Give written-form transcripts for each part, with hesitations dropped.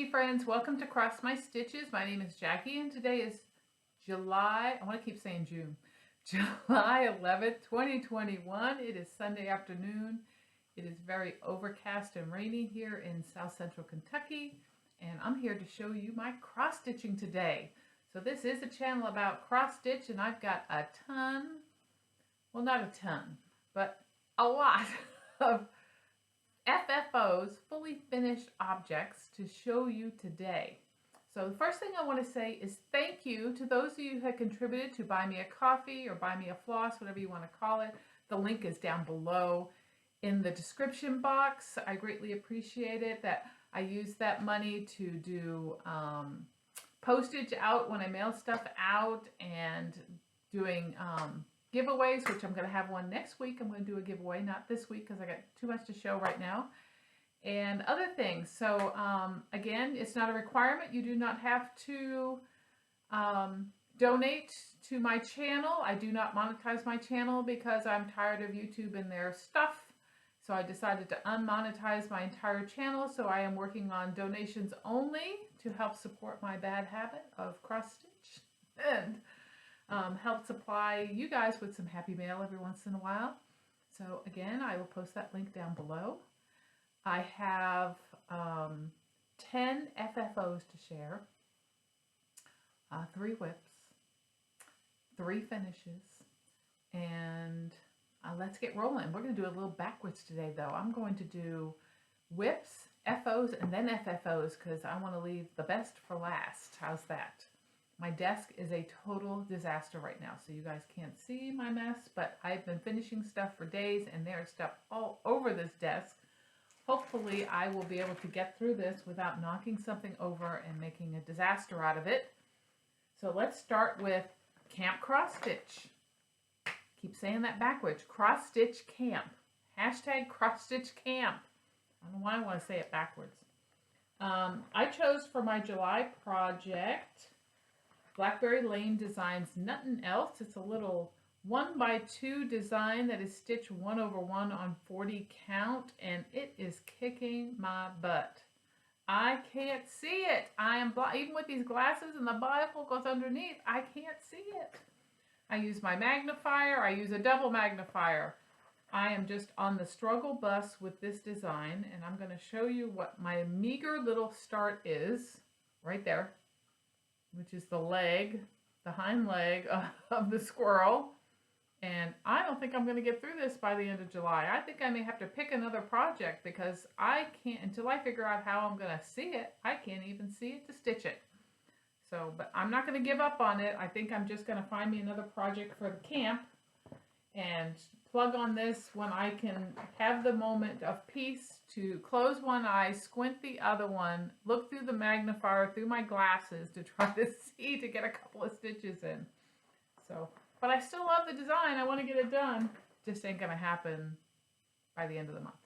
stitchy friends, welcome to Cross My Stitches. My name is Jackie and today is July, I want to keep saying June, July 11th, 2021. It is Sunday afternoon. It is very overcast and rainy here in South Central Kentucky, and I'm here to show you my cross stitching today. So this is a channel about cross stitch, and I've got a ton, well not a ton, but a lot of FFOs, fully finished objects, to show you today. So the first thing I want to say is thank you to those of you who have contributed to buy me a coffee or buy me a floss, whatever you want to call it. The link is down below in the description box. I greatly appreciate it that I use that money to do postage out when I mail stuff out, and doing giveaways, which I'm going to have one next week. I'm going to do a giveaway, not this week because I got too much to show right now, and other things. So again, it's not a requirement. You do not have to donate to my channel. I do not monetize my channel because I'm tired of YouTube and their stuff. So I decided to unmonetize my entire channel. So I am working on donations only to help support my bad habit of cross stitch and help supply you guys with some happy mail every once in a while. So again, I will post that link down below. I have 10 FFOs to share, 3 whips, 3 finishes, and let's get rolling. We're going to do a little backwards today though. I'm going to do whips, FOs, and then FFOs because I want to leave the best for last. How's that? My desk is a total disaster right now, so you guys can't see my mess, but I've been finishing stuff for days and there's stuff all over this desk. Hopefully I will be able to get through this without knocking something over and making a disaster out of it. So let's start with Camp Cross Stitch. Keep saying that backwards. Cross Stitch Camp. Hashtag Cross Stitch Camp. I don't know why I want to say it backwards. I chose for my July project Blackberry Lane Designs Nuttin' Else. It's a little 1x2 design that is stitched 1/1 on 40 count, and it is kicking my butt. I can't see it. I am even with these glasses and the bifocals underneath, I can't see it. I use my magnifier. I use a double magnifier. I am just on the struggle bus with this design, and I'm going to show you what my meager little start is right there, which is the leg, the hind leg of the squirrel. And I don't think I'm going to get through this by the end of July. I think I may have to pick another project because I can't, until I figure out how I'm going to see it, I can't even see it to stitch it. So, but I'm not going to give up on it. I think I'm just going to find me another project for the camp and plug on this when I can have the moment of peace to close one eye, squint the other one, look through the magnifier, through my glasses to try to see, to get a couple of stitches in. So, but I still love the design. I want to get it done. Just ain't going to happen by the end of the month.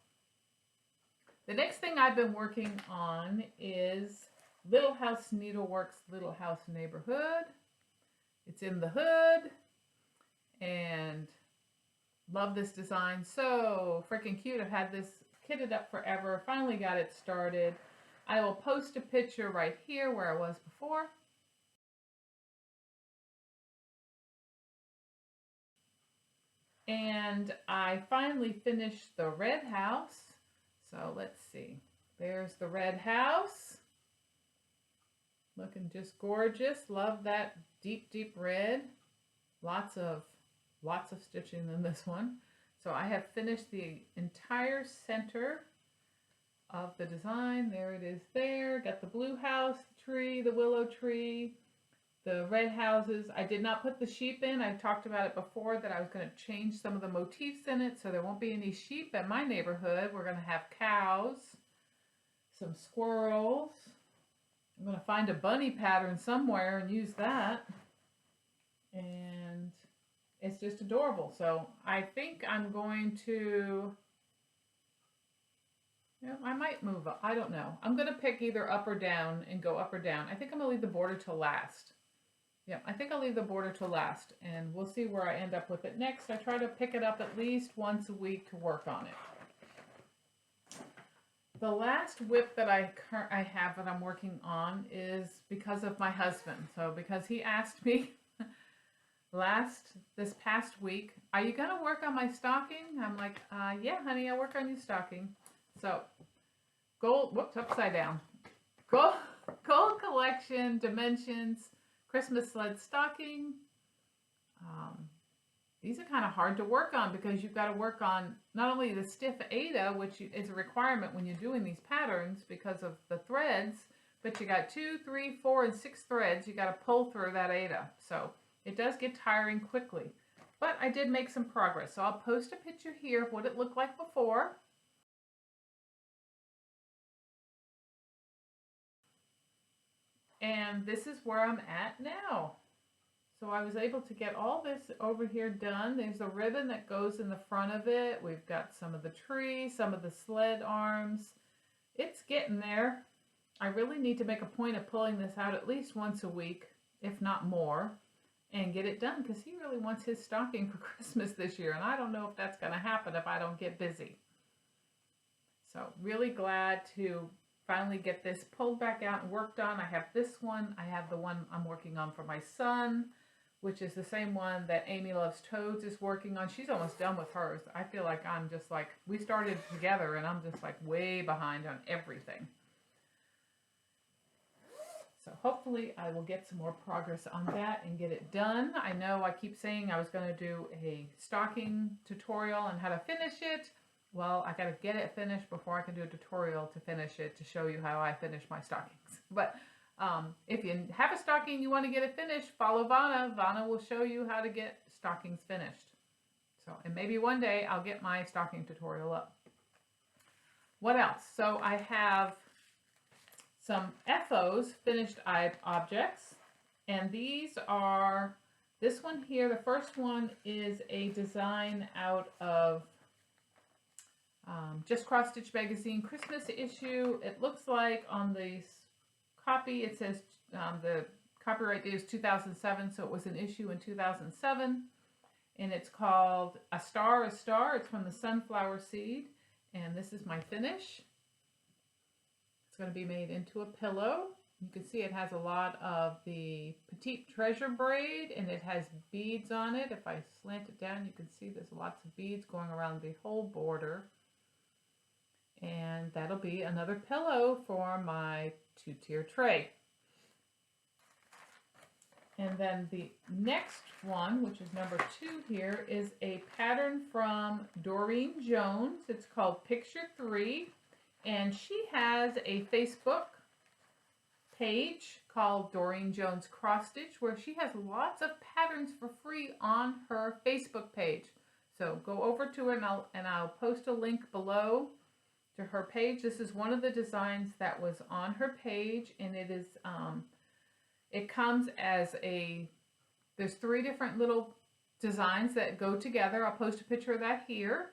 The next thing I've been working on is Little House Needleworks Little House Neighborhood. It's in the hood, and love this design. So freaking cute. I've had this kitted up forever. Finally got it started. I will post a picture right here where I was before. And I finally finished the red house. So let's see. There's the red house. Looking just gorgeous. Love that deep, deep red. Lots of stitching in this one. So I have finished the entire center of the design. There it is there. Got the blue house, the tree, the willow tree, the red houses. I did not put the sheep in. I've talked about it before that I was going to change some of the motifs in it so there won't be any sheep in my neighborhood. We're going to have cows, some squirrels. I'm going to find a bunny pattern somewhere and use that. And it's just adorable. So I think I'm going to, I might move up. I don't know. I'm going to pick either up or down and go up or down. I think I'm going to leave the border till last. Yeah, I think I'll leave the border till last, and we'll see where I end up with it next. I try to pick it up at least once a week to work on it. The last whip that I have that I'm working on is because of my husband. So because he asked me this past week, are you going to work on my stocking? I'm like, yeah, honey, I'll work on your stocking. So gold, whoops, upside down. Gold collection, dimensions, Christmas sled stocking. These are kind of hard to work on because you've got to work on not only the stiff Ada, which is a requirement when you're doing these patterns because of the threads, but you got 2, 3, 4, and 6 threads you got to pull through that Ada. So it does get tiring quickly. But I did make some progress. So I'll post a picture here of what it looked like before. And this is where I'm at now. So I was able to get all this over here done. There's a ribbon that goes in the front of it. We've got some of the tree, some of the sled arms. It's getting there. I really need to make a point of pulling this out at least once a week, if not more, and get it done because he really wants his stocking for Christmas this year. And I don't know if that's going to happen if I don't get busy. So really glad to finally get this pulled back out and worked on. I have this one. I have the one I'm working on for my son, which is the same one that Amy Loves Toads is working on. She's almost done with hers. I feel like I'm just like, we started together and I'm just like way behind on everything. So hopefully I will get some more progress on that and get it done. I know I keep saying I was going to do a stocking tutorial on how to finish it. Well, I got to get it finished before I can do a tutorial to finish it to show you how I finish my stockings. But if you have a stocking you want to get it finished, follow Vanna. Vanna will show you how to get stockings finished. So, and maybe one day I'll get my stocking tutorial up. What else? So I have some FFOs, finished objects, and these are, this one here, the first one is a design out of Just Cross Stitch Magazine Christmas issue. It looks like on the copy it says the copyright date is 2007, so it was an issue in 2007, and it's called A Star, A Star. It's from the sunflower seed, and this is my finish. It's going to be made into a pillow. You can see it has a lot of the Petite Treasure braid, and it has beads on it. If I slant it down, you can see there's lots of beads going around the whole border. And that'll be another pillow for my 2-tier tray. And then the next one, which is number 2 here, is a pattern from Doreen Jones. It's called Picture 3, and she has a Facebook page called Doreen Jones Cross Stitch, where she has lots of patterns for free on her Facebook page. So go over to her, and I'll post a link below to her page. This is one of the designs that was on her page, and it is it comes as there's 3 different little designs that go together. I'll post a picture of that here,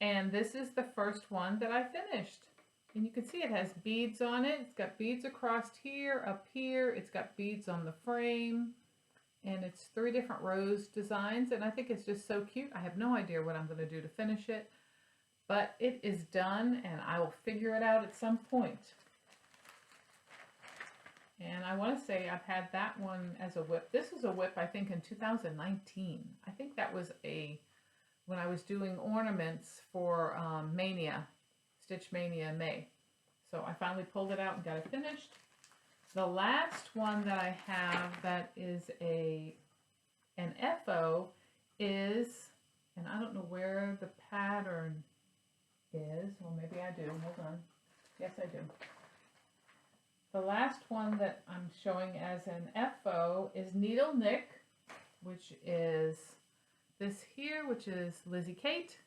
and this is the first one that I finished, and you can see it has beads on it. It's got beads across here, up here, it's got beads on the frame, and it's 3 different rose designs, and I think it's just so cute. I have no idea what I'm going to do to finish it, but it is done, and I will figure it out at some point. And I want to say I've had that one as a whip. This is a whip, I think, in 2019. I think that was when I was doing ornaments for Mania, Stitch Mania May. So I finally pulled it out and got it finished. The last one that I have that is an FO is, and I don't know where the pattern is, or maybe I do, hold on. Yes, I do. The last one that I'm showing as an FO is Needle Nick, which is this here, which is Lizzie Kate.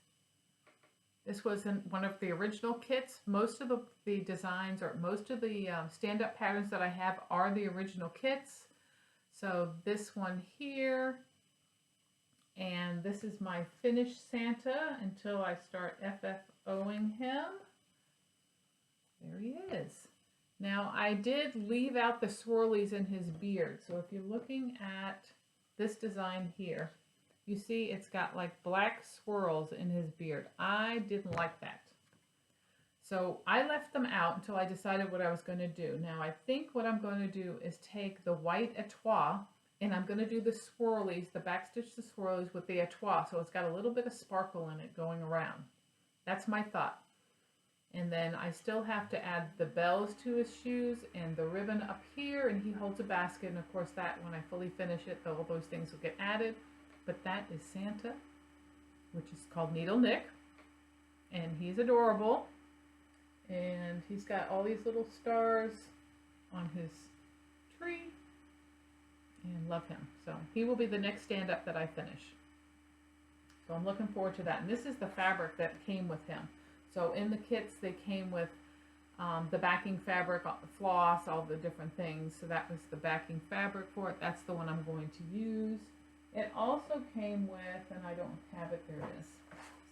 This was in one of the original kits. Most of the designs, or most of the stand-up patterns that I have are the original kits. So this one here, and this is my finished Santa until I start FFOing him. There he is. Now I did leave out the swirlies in his beard. So if you're looking at this design here, you see it's got like black swirls in his beard. I didn't like that. So I left them out until I decided what I was going to do. Now I think what I'm going to do is take the white etoile and I'm going to do the swirlies, the backstitch the swirlies with the etoile. So it's got a little bit of sparkle in it going around. That's my thought. And then I still have to add the bells to his shoes and the ribbon up here, and he holds a basket, and of course that when I fully finish it, all those things will get added. But that is Santa, which is called Needle Nick, and he's adorable, and he's got all these little stars on his tree, and love him. So he will be the next stand-up that I finish. So I'm looking forward to that. And this is the fabric that came with him. So in the kits, they came with the backing fabric, floss, all the different things. So that was the backing fabric for it. That's the one I'm going to use. It also came with, and I don't have it, there it is.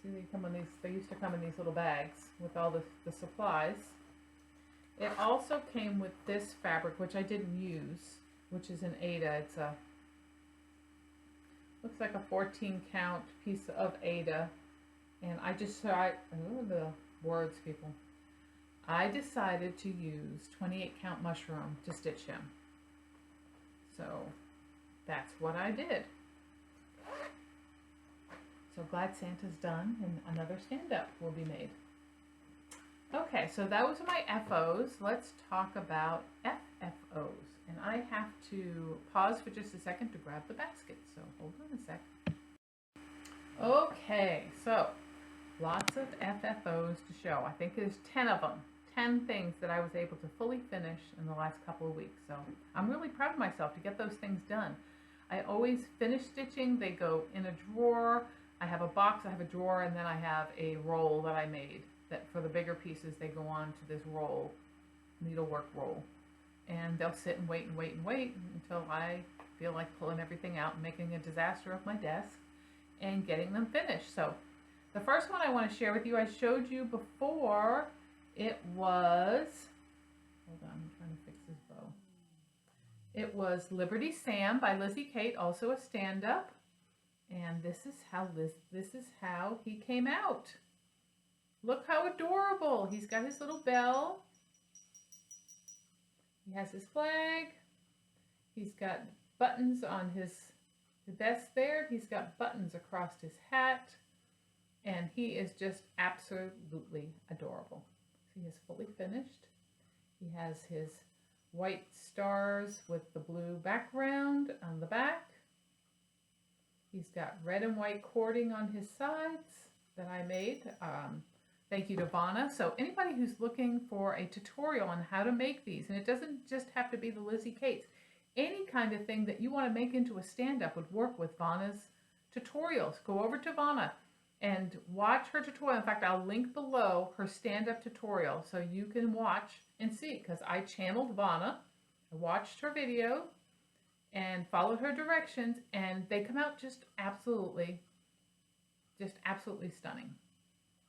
See, they come in these. They used to come in these little bags with all the supplies. It also came with this fabric, which I didn't use, which is an Aida. It's a looks like a 14 count piece of Aida. And I just tried, oh, the words, people. I decided to use 28 count mushroom to stitch him. So that's what I did. So glad Santa's done and another stand-up will be made. Okay, so that was my FOs. Let's talk about FFOs. And I have to pause for just a second to grab the basket. So hold on a sec. Okay, so lots of FFOs to show. I think there's 10 of them. 10 things that I was able to fully finish in the last couple of weeks. So I'm really proud of myself to get those things done. I always finish stitching. They go in a drawer. I have a box, I have a drawer, and then I have a roll that I made. That for the bigger pieces, they go on to this roll, needlework roll. And they'll sit and wait and wait and wait until I feel like pulling everything out and making a disaster of my desk and getting them finished. So the first one I want to share with you, I showed you before. It was, hold on, I'm trying to fix this bow. It was Liber-tea Sam by Lizzie Kate, also a stand-up. And this is how he came out. Look how adorable. He's got his little bell. He has his flag. He's got buttons on his vest there. He's got buttons across his hat. And he is just absolutely adorable. So he is fully finished. He has his white stars with the blue background on the back. He's got red and white cording on his sides that I made. Thank you to Vanna. So anybody who's looking for a tutorial on how to make these, and it doesn't just have to be the Lizzie Kates, any kind of thing that you want to make into a stand-up would work with Vanna's tutorials. Go over to Vanna and watch her tutorial. In fact, I'll link below her stand-up tutorial so you can watch and see, because I channeled Vanna. I watched her video and followed her directions, and they come out just absolutely stunning.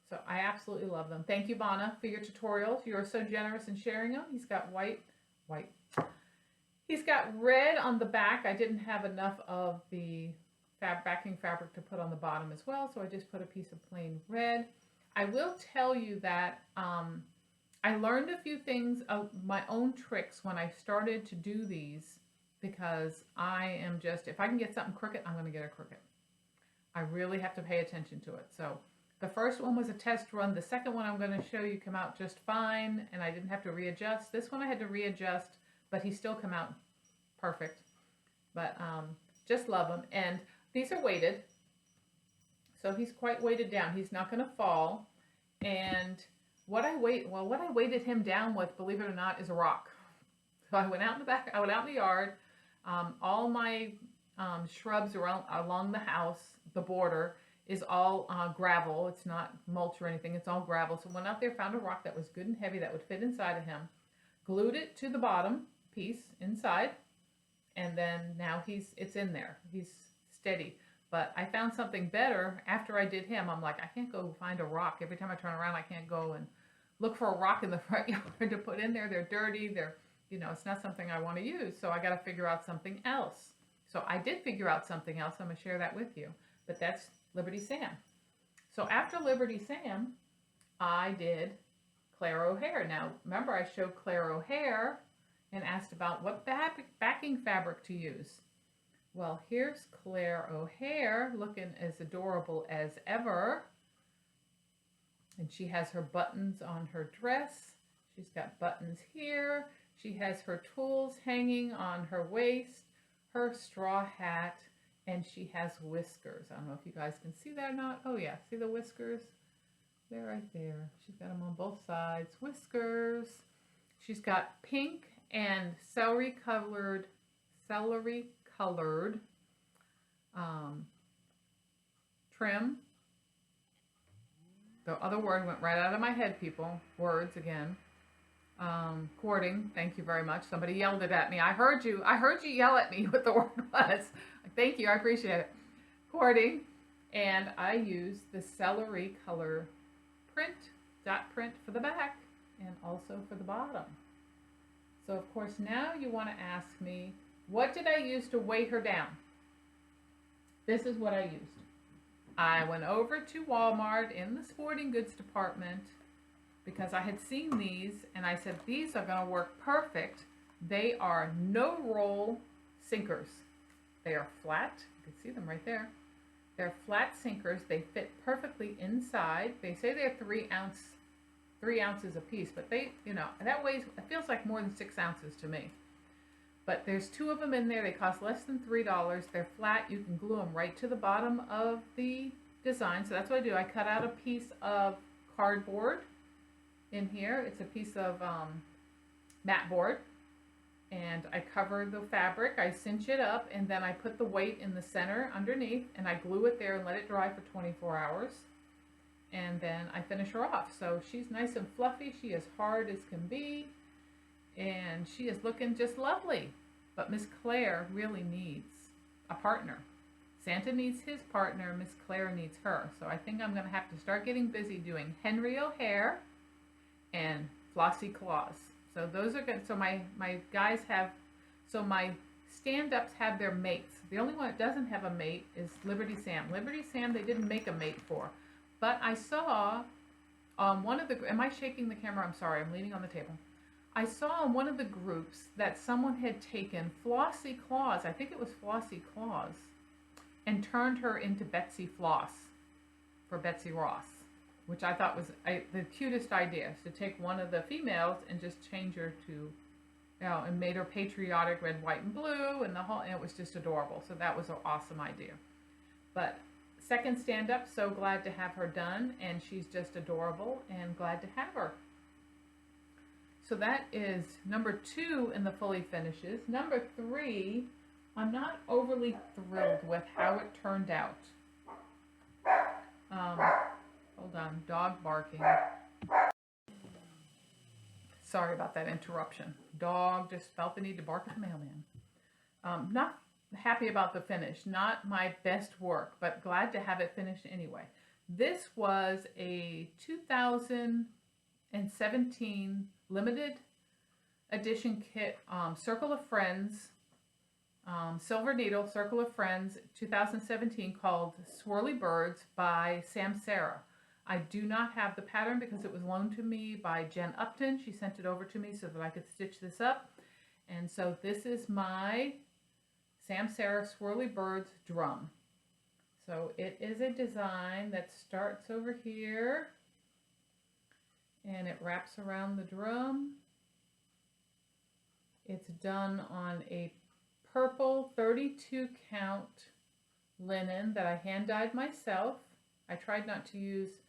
So I absolutely love them. Thank you, Vanna, for your tutorials. You're so generous in sharing them. He's got white. He's got red on the back. I didn't have enough of the backing fabric to put on the bottom as well, so I just put a piece of plain red. I will tell you that I learned a few things of my own tricks when I started to do these, because I am just, if I can get something crooked, I'm going to get it crooked. I really have to pay attention to it. So the first one was a test run. The second one I'm going to show you come out just fine, and I didn't have to readjust. This one I had to readjust, but he still come out perfect. But just love him. And these are weighted, so he's quite weighted down. He's not going to fall. And what I weighted him down with, believe it or not, is a rock. So I went out in the back. I went out in the yard. All my shrubs around along the house, the border is all gravel. It's not mulch or anything. It's all gravel. So I went out there, found a rock that was good and heavy that would fit inside of him, glued it to the bottom piece inside, and then now it's in there. He's steady. But I found something better after I did him. I'm like, I can't go find a rock. Every time I turn around, I can't go and look for a rock in the front yard to put in there. They're dirty. They're, it's not something I want to use. So I got to figure out something else. So I did figure out something else. I'm going to share that with you. But that's Liber-tea Sam. So after Liber-tea Sam, I did Claire O'Hare. Now, remember I showed Claire O'Hare and asked about what backing fabric to use. Well, here's Claire O'Hare looking as adorable as ever. And she has her buttons on her dress. She's got buttons here. She has her tools hanging on her waist, her straw hat, and she has whiskers. I don't know if you guys can see that or not. Oh yeah, see the whiskers? They're right there. She's got them on both sides. Whiskers. She's got pink and celery colored trim. The other word went right out of my head, people. Words again. Cording. Thank you very much. Somebody yelled it at me. I heard you yell at me what the word was. Thank you. I appreciate it. Cording. And I used the celery color dot print for the back and also for the bottom. So of course now you want to ask me, what did I use to weigh her down? This is what I used. I went over to Walmart in the sporting goods department because I had seen these and I said, these are going to work perfect. They are no roll sinkers. They are flat. You can see them right there. They're flat sinkers. They fit perfectly inside. They say they're 3 ounces a piece, but they, that weighs, it feels like more than 6 ounces to me. But there's 2 of them in there. They cost less than $3. They're flat. You can glue them right to the bottom of the design. So that's what I do. I cut out a piece of cardboard in here. It's a piece of mat board. And I cover the fabric, I cinch it up, and then I put the weight in the center underneath, and I glue it there and let it dry for 24 hours. And then I finish her off. So she's nice and fluffy. She is hard as can be. And she is looking just lovely. But Miss Claire really needs a partner. Santa needs his partner, Miss Claire needs her. So I think I'm going to have to start getting busy doing Henry O'Hare and Flossie Claus. So those are good. So my guys have, so my stand-ups have their mates. The only one that doesn't have a mate is Liber-tea Sam. Liber-tea Sam, they didn't make a mate for. But I saw one of the, am I shaking the camera? I'm sorry, I'm leaning on the table. I saw in one of the groups that someone had taken Flossie Claus, I think it was Flossie Claus, and turned her into Betsy Floss for Betsy Ross, which I thought was the cutest idea, to take one of the females and just change her to, and made her patriotic red, white, and blue, and and it was just adorable. So that was an awesome idea. But second stand-up, so glad to have her done, and she's just adorable, and glad to have her. So that is number 2 in the fully finishes. Number 3, I'm not overly thrilled with how it turned out. Hold on, dog barking. Sorry about that interruption. Dog just felt the need to bark at the mailman. Not happy about the finish. Not my best work, but glad to have it finished anyway. This was a 2017 limited edition kit, Circle of Friends, Silver Needle, Circle of Friends, 2017, called Swirly Birds by Samsara. I do not have the pattern because it was loaned to me by Jen Upton. She sent it over to me so that I could stitch this up. And so this is my Samsara Swirly Birds drum. So it is a design that starts over here and it wraps around the drum. It's done on a purple 32 count linen that I hand dyed myself. I tried not to use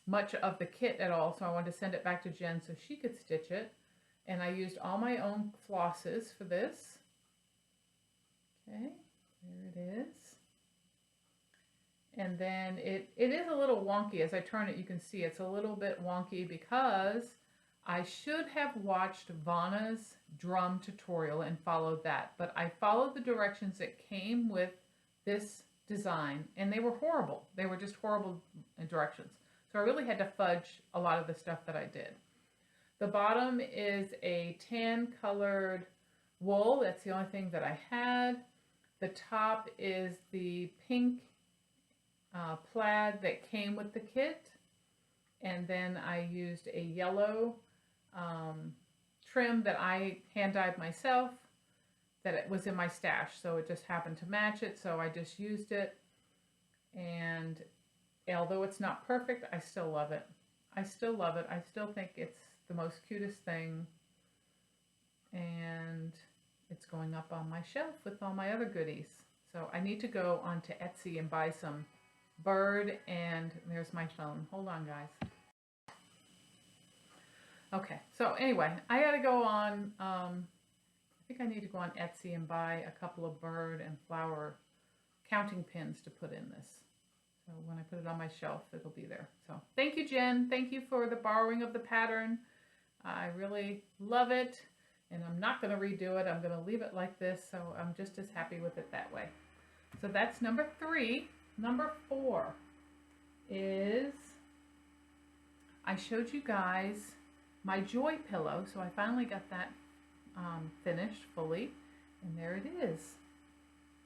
much of the kit at all, so I wanted to send it back to Jen so she could stitch it. And I used all my own flosses for this. Okay, there it is. And then it is a little wonky. As I turn it, you can see it's a little bit wonky because I should have watched Vanna's drum tutorial and followed that. But I followed the directions that came with this design, and they were horrible. They were just horrible directions. So I really had to fudge a lot of the stuff that I did. The bottom is a tan colored wool. That's the only thing that I had. The top is the pink plaid that came with the kit. And then I used a yellow trim that I hand dyed myself, that it was in my stash, so it just happened to match it, so I just used it. And although it's not perfect, I still love it. I still love it. I still think it's the most cutest thing, and it's going up on my shelf with all my other goodies. So I need to go onto Etsy and buy some bird, and there's my phone. Hold on, guys. Okay, so anyway, I gotta go on, I think I need to go on Etsy and buy a couple of bird and flower counting pins to put in this. So when I put it on my shelf, it'll be there. So thank you, Jen. Thank you for the borrowing of the pattern. I really love it, and I'm not going to redo it. I'm going to leave it like this, so I'm just as happy with it that way. So that's number 3. Number 4 is, I showed you guys my joy pillow, so I finally got that finished fully, and there it is.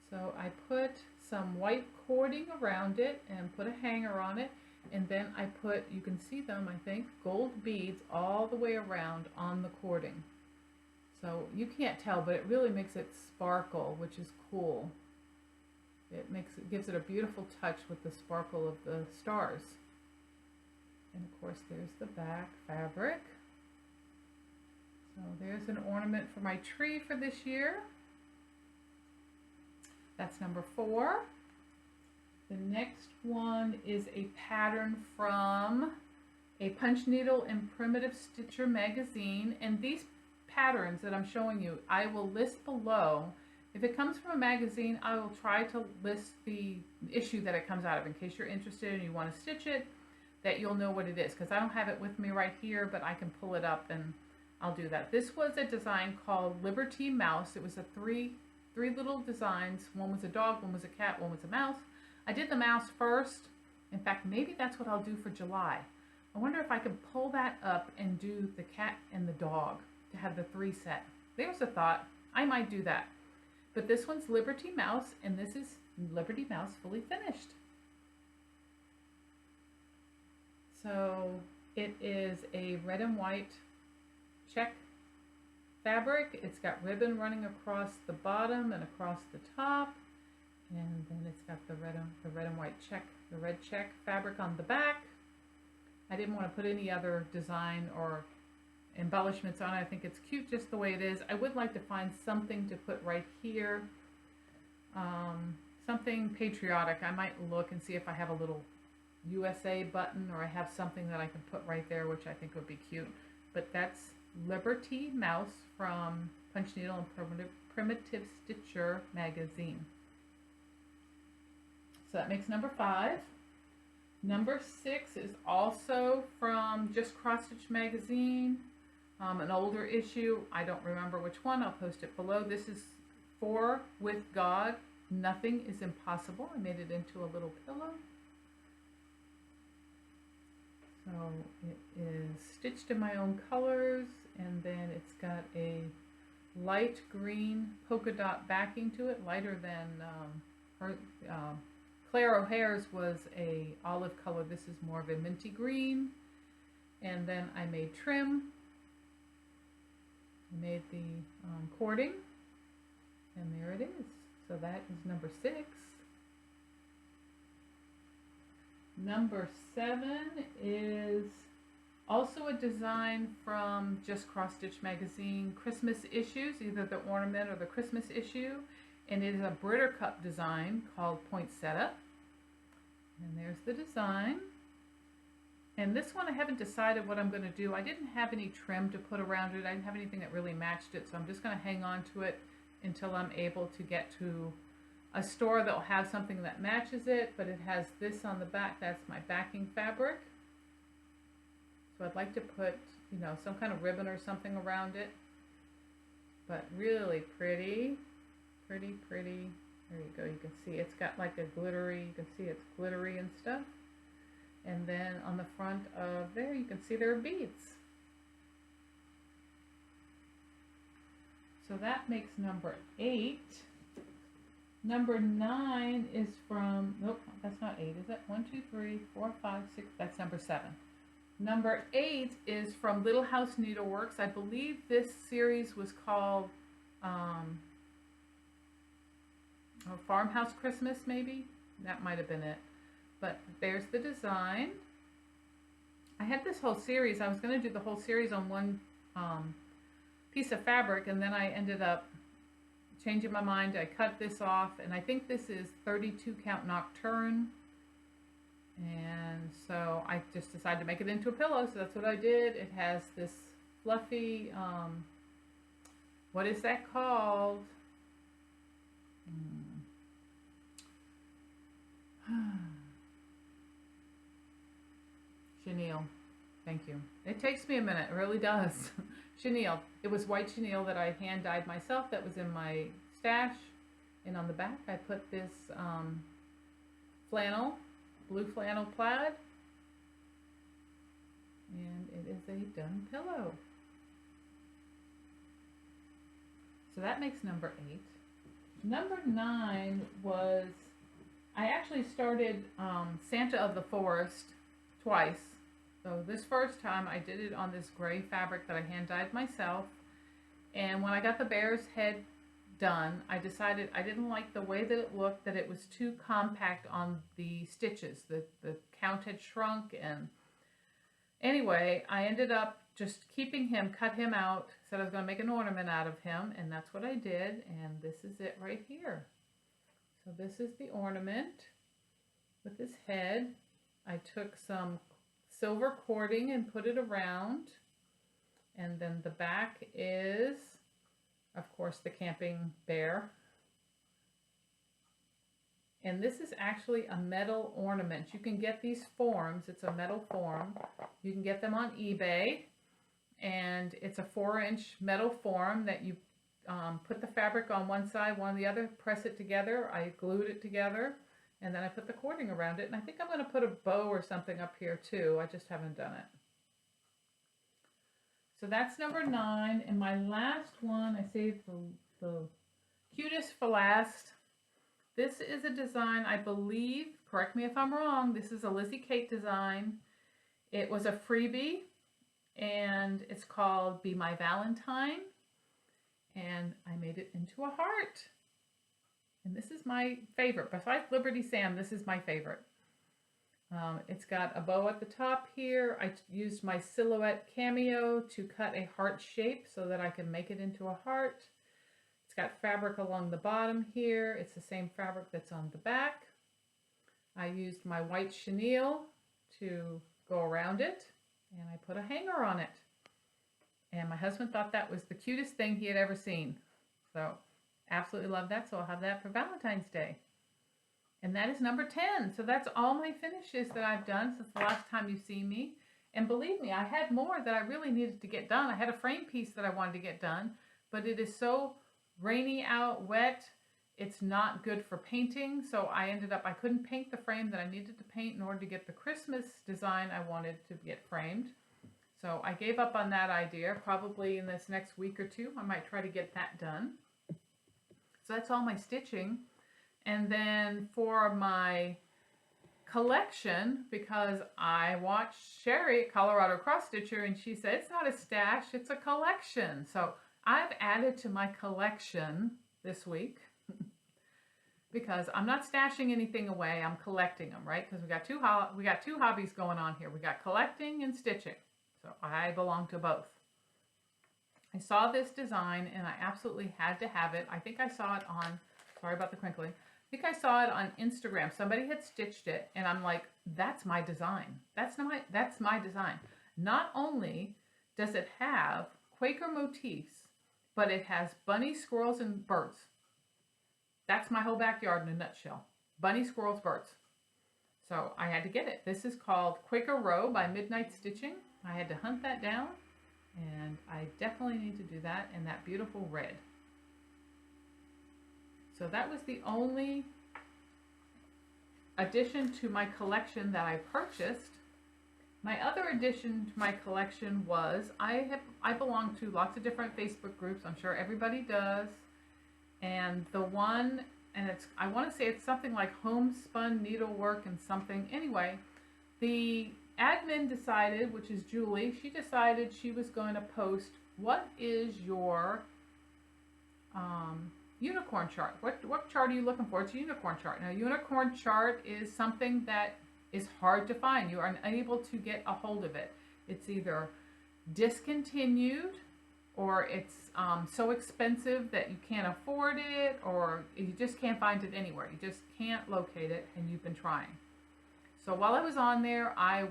So I put some white cording around it and put a hanger on it, and then I put, you can see them, I think, gold beads all the way around on the cording. So you can't tell, but it really makes it sparkle, which is cool. It gives it a beautiful touch with the sparkle of the stars. And of course there's the back fabric. So there's an ornament for my tree for this year. That's number 4. The next one is a pattern from a Punch Needle and Primitive Stitcher magazine. And these patterns that I'm showing you, I will list below. If it comes from a magazine, I will try to list the issue that it comes out of in case you're interested and you want to stitch it, that you'll know what it is, because I don't have it with me right here, but I can pull it up and I'll do that. This was a design called Liber-tea Mouse. It was a three little designs. One was a dog, one was a cat, one was a mouse. I did the mouse first. In fact, maybe that's what I'll do for July. I wonder if I can pull that up and do the cat and the dog to have the 3 set. There's a thought. I might do that. But this one's Liber-tea Mouse, and this is Liber-tea Mouse fully finished. So it is a red and white check fabric. It's got ribbon running across the bottom and across the top, and then it's got the red and white check, the red check fabric on the back. I didn't want to put any other design or embellishments on it. I think it's cute just the way it is. I would like to find something to put right here, something patriotic. I might look and see if I have a little USA button, or I have something that I can put right there, which I think would be cute. But that's Liber-tea Mouse from Punch Needle and Primitive Stitcher magazine. So that makes number 5. Number 6 is also from Just Cross Stitch magazine, an older issue. I don't remember which one. I'll post it below. This is For With God, Nothing is Impossible. I made it into a little pillow. So it is stitched in my own colors, and then it's got a light green polka dot backing to it, lighter than Claire O'Hare's was a olive color. This is more of a minty green. And then I made trim. I made the cording, and there it is. So that is number 6. Number 7 is also a design from Just Cross Stitch magazine, Christmas issues, either the ornament or the Christmas issue. And it is a Brittercup design called Poinsettia. And there's the design. And this one I haven't decided what I'm going to do. I didn't have any trim to put around it. I didn't have anything that really matched it, so I'm just going to hang on to it until I'm able to get to a store that will have something that matches it. But it has this on the back. That's my backing fabric. So I'd like to put, you know, some kind of ribbon or something around it. But really pretty. Pretty, pretty. There you go. You can see it's got like a glittery, you can see it's glittery and stuff. And then on the front of there, you can see there are beads. So that makes number 8. Number 9 is from, nope, that's not 8, is it? 1, 2, 3, 4, 5, 6, that's number 7. Number 8 is from Little House Needleworks. I believe this series was called Farmhouse Christmas, maybe? That might have been it. But there's the design. I had this whole series. I was going to do the whole series on one piece of fabric, and then I ended up changing my mind. I cut this off, and I think this is 32 count Nocturne. And so I just decided to make it into a pillow, so that's what I did. It has this fluffy, what is that called? Chenille. Thank you. It takes me a minute, it really does. Chenille. It was white chenille that I hand dyed myself that was in my stash. And on the back I put this flannel, blue flannel plaid. And it is a done pillow. So that makes number 8. Number 9 was, I actually started Santa of the Forest twice. So this first time I did it on this gray fabric that I hand dyed myself. And when I got the bear's head done, I decided I didn't like the way that it looked, that it was too compact on the stitches. The count had shrunk, and anyway, I ended up just keeping him, cut him out, said I was going to make an ornament out of him, and that's what I did, and this is it right here. So this is the ornament with his head. I took some silver cording and put it around, and then the back is, of course, the camping bear. And this is actually a metal ornament. You can get these forms. It's a metal form. You can get them on eBay. And it's a 4-inch metal form that you put the fabric on one side, one on the other, press it together. I glued it together, and then I put the cording around it. And I think I'm going to put a bow or something up here too. I just haven't done it. So that's number 9. And my last one, I saved the cutest for last. This is a design, I believe, correct me if I'm wrong, this is a Lizzie Kate design. It was a freebie, and it's called Be My Valentine. And I made it into a heart. And this is my favorite. Besides Liber-tea Sam, this is my favorite. It's got a bow at the top here. I used my silhouette cameo to cut a heart shape so that I can make it into a heart. It's got fabric along the bottom here. It's the same fabric that's on the back. I used my white chenille to go around it, and I put a hanger on it. And my husband thought that was the cutest thing he had ever seen. So absolutely love that. So I'll have that for Valentine's Day. And that is number 10. So that's all my finishes that I've done since the last time you've seen me. And believe me, I had more that I really needed to get done. I had a frame piece that I wanted to get done, but it is so rainy out, wet, it's not good for painting. So I couldn't paint the frame that I needed to paint in order to get the Christmas design I wanted to get framed. So I gave up on that idea. Probably in this next week or two, I might try to get that done. So that's all my stitching. And then for my collection, because I watched Sherry at Colorado Cross Stitcher, and she said it's not a stash, it's a collection. So I've added to my collection this week because I'm not stashing anything away, I'm collecting them, right? Because we got two hobbies going on here. We got collecting and stitching. So I belong to both. I saw this design and I absolutely had to have it. I think I saw it on, sorry about the crinkling, I think I saw it on Instagram. Somebody had stitched it, and I'm like, that's my design. That's my design. Not only does it have Quaker motifs, but it has bunnies, squirrels, and birds. That's my whole backyard in a nutshell. Bunnies, squirrels, birds. So I had to get it. This is called Quaker Row by Midnight Stitching. I had to hunt that down, and I definitely need to do that in that beautiful red. So that was the only addition to my collection that I purchased. My other addition to my collection was, I belong to lots of different Facebook groups. I'm sure everybody does. And the one, and I want to say it's something like homespun needlework and something. Anyway, the admin decided, which is Julie, she decided she was going to post, what is your unicorn chart? What chart are you looking for? It's a unicorn chart. Now, a unicorn chart is something that is hard to find. You are unable to get a hold of it. It's either discontinued, or it's so expensive that you can't afford it, or you just can't find it anywhere. You just can't locate it, and you've been trying. So while I was on there, I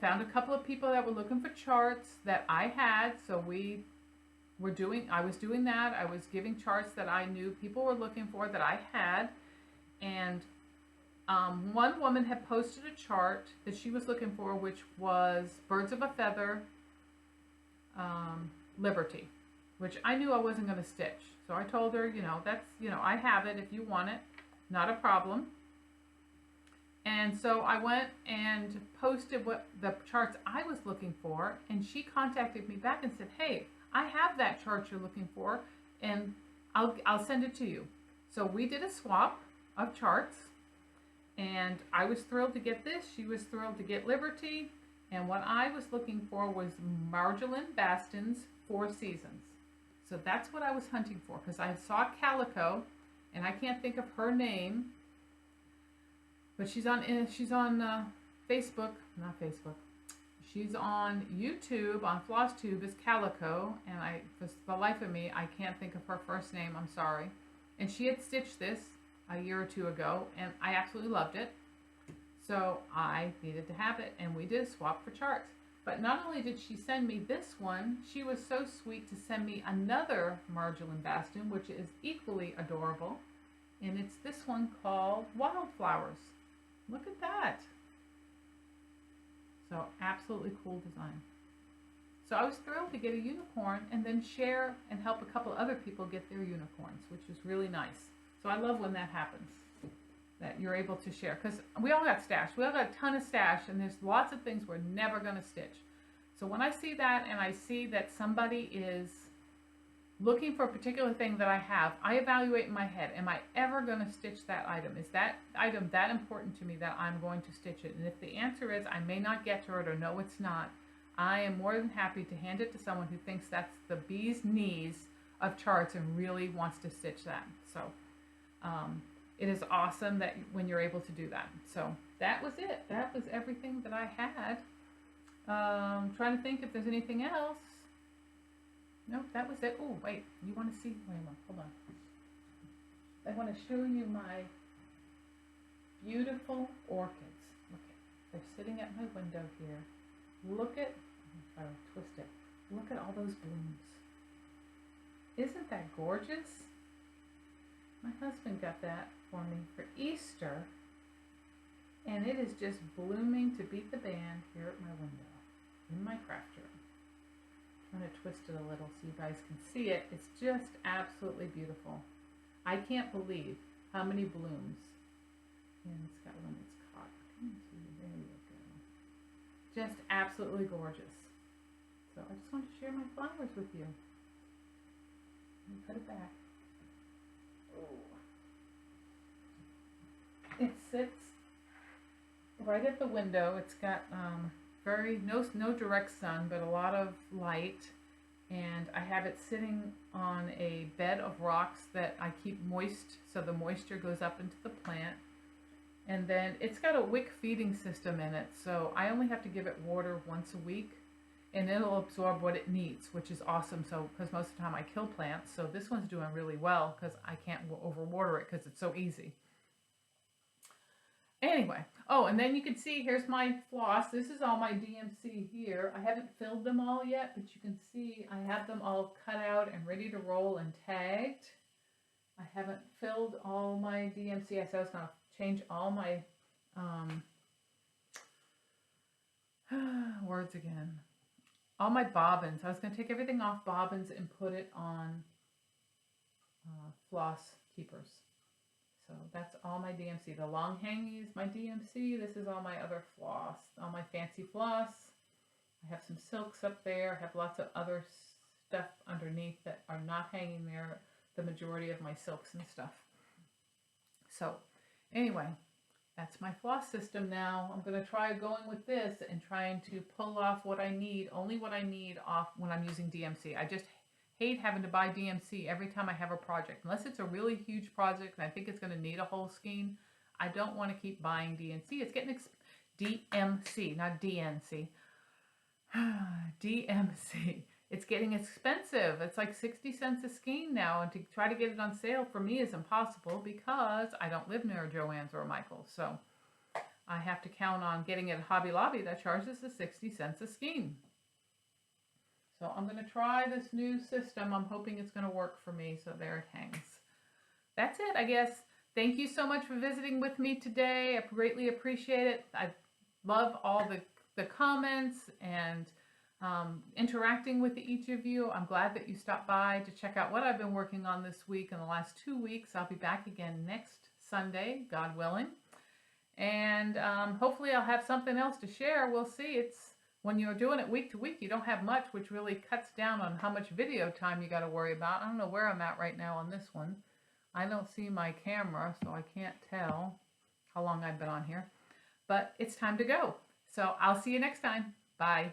found a couple of people that were looking for charts that I had. So I was doing that. I was giving charts that I knew people were looking for that I had. And one woman had posted a chart that she was looking for, which was Birds of a Feather, Liber-tea, which I knew I wasn't going to stitch. So I told her, I have it if you want it, not a problem. And so I went and posted what the charts I was looking for, and she contacted me back and said, hey, I have that chart you're looking for, and I'll send it to you. So we did a swap of charts, and I was thrilled to get this. She was thrilled to get Liber-tea, and what I was looking for was Marjolaine Baston's 4 Seasons. So that's what I was hunting for, because I saw Calico, and I can't think of her name, but she's on Facebook, not Facebook. She's on YouTube, on FlossTube as Calico, and for the life of me, I can't think of her first name, I'm sorry. And she had stitched this a year or two ago, and I absolutely loved it. So I needed to have it, and we did a swap for charts. But not only did she send me this one, she was so sweet to send me another Marjolaine Baston, which is equally adorable. And it's this one called Wildflowers. Look at that. So absolutely cool design. So I was thrilled to get a unicorn and then share and help a couple other people get their unicorns, which is really nice. So I love when that happens, that you're able to share. Because we all got stash. We all got a ton of stash, and there's lots of things we're never going to stitch. So when I see that, and I see that somebody is looking for a particular thing that I have, I evaluate in my head, am I ever going to stitch that item? Is that item that important to me that I'm going to stitch it? And if the answer is I may not get to it, or no it's not, I am more than happy to hand it to someone who thinks that's the bee's knees of charts and really wants to stitch that. So it is awesome that when you're able to do that. So that was it. That was everything that I had. Trying to think if there's anything else. Nope, that was it. Oh, wait, you want to see? Wait a minute, hold on. I want to show you my beautiful orchids. Look at, they're sitting at my window here. Look at, I'm going to try to twist it. Look at all those blooms. Isn't that gorgeous? My husband got that for me for Easter, and it is just blooming to beat the band here at my window in my craft room. I'm going to twist it a little so you guys can see it. It's just absolutely beautiful. I can't believe how many blooms. And it's got one that's caught. There you go. Just absolutely gorgeous. So I just want to share my flowers with you. Let me put it back. Oh. It sits right at the window. It's got no direct sun, but a lot of light, and I have it sitting on a bed of rocks that I keep moist, so the moisture goes up into the plant. And then it's got a wick feeding system in it, so I only have to give it water once a week, and it'll absorb what it needs, which is awesome. So because most of the time I kill plants, so this one's doing really well because I can't overwater it because it's so easy. Anyway, oh, and then you can see, here's my floss. This is all my DMC here. I haven't filled them all yet, but you can see I have them all cut out and ready to roll and tagged. I haven't filled all my DMC. I said I was going to change all my, words again. All my bobbins. I was going to take everything off bobbins and put it on floss keepers. So that's all my DMC. The long hanging is my DMC. This is all my other floss, all my fancy floss. I have some silks up there. I have lots of other stuff underneath that are not hanging there. The majority of my silks and stuff. So anyway, That's my floss system now. I'm going to try going with this and trying to pull off what I need, only what I need off when I'm using DMC. I just hate having to buy DMC every time I have a project. Unless it's a really huge project and I think it's going to need a whole skein, I don't want to keep buying DMC. It's getting DMC, not DNC. DMC. It's getting expensive. It's like 60 cents a skein now, and to try to get it on sale for me is impossible because I don't live near Joann's or Michael's. So I have to count on getting it at Hobby Lobby that charges the 60 cents a skein. So I'm going to try this new system. I'm hoping it's going to work for me. So there it hangs. That's it, I guess. Thank you so much for visiting with me today. I greatly appreciate it. I love all the comments and interacting with each of you. I'm glad that you stopped by to check out what I've been working on this week and the last 2 weeks. I'll be back again next Sunday, God willing. And hopefully I'll have something else to share. We'll see. It's when you're doing it week to week, you don't have much, which really cuts down on how much video time you got to worry about. I don't know where I'm at right now on this one. I don't see my camera, so I can't tell how long I've been on here. But it's time to go. So I'll see you next time. Bye.